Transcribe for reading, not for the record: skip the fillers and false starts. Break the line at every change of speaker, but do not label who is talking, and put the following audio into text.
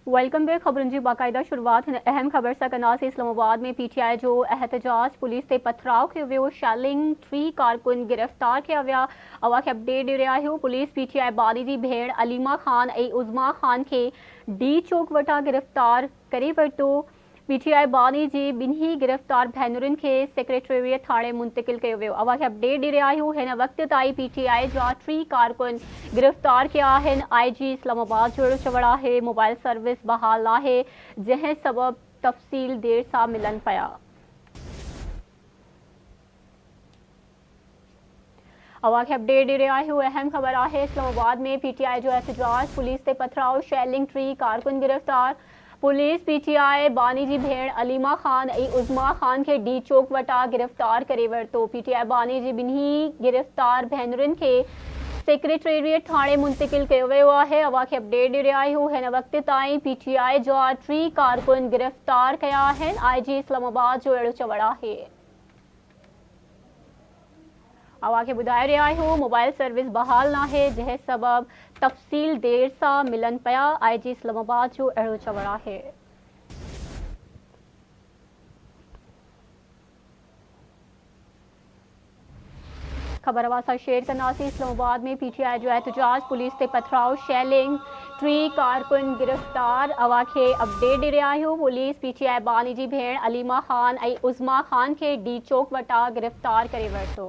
Welcome back. खबरन जी बाकायदा शुरुआत अहम खबर सा कनाल से इस्लामाबाद में पीटीआई जो एहतजाज पुलिस से पथराव के हुए शैलिंग 3 कारकुन गिरफ्तार किया गया। अवा के अपडेट दे रहा है पुलिस पीटीआई बादी जी भेड़ अलीमा खान ए उज़मा खान के डी चौक वटा गिरफ्तार करे वरतो। पीटीआई बानी जी बिन्ही गिरफ्तार भेनरुन के सेक्रेटरीट थाने मुंतकिल किया वियो। अवा के अपडेट दे रहा है हिन वक्त ताई पीटीआई जा 3 कारकुन गिरफ्तार किया है। आईजी इस्लामाबाद जो चवड़ा है मोबाइल सर्विस बहाल है जहें सबब तफसील देर सा मिलन पया। अवा के अपडेट दे रहा है अहम खबर है इस्लामाबाद में पीटीआई जो एहतजाज पुलिस से पथराव शैलिंग 3 कारकुन गिरफ्तार। पुलिस पीटीआई बानी जी भेड़ अलीमा खान ए उज़मा खान के डी चौक वटा गिरफ्तार करे वरतो। पीटीआई बानी जी बिन्ही गिरफ्तार भेनरुन के सेक्रेटरीट थाने मुंतकिल किया वियो है। अवा के अपडेट दे रहा है हिन वक्त ताई पीटीआई जो 3 कारकुन गिरफ्तार किया है। आईजी इस्लामाबाद जो अड़ो चवड़ा है। अवा के बुधाए रहा है मोबाइल सर्विस बहाल ना है जह सबब तफसील देर सा मिलन पया। आईजी इस्लामाबाद जो अड़ो चवड़ा है। खबर वासा शेयर करना से इस्लामाबाद में पीटीआई जो एहतजाज पुलिस से पथराव शैलिंग 3 कारकुन गिरफ्तार। अवा के अपडेट दे रहा है पुलिस पीटीआई बानी जी भेड़ अलीमा खान ए उज़मा खान के डी चौक वटा गिरफ्तार करे वरतो।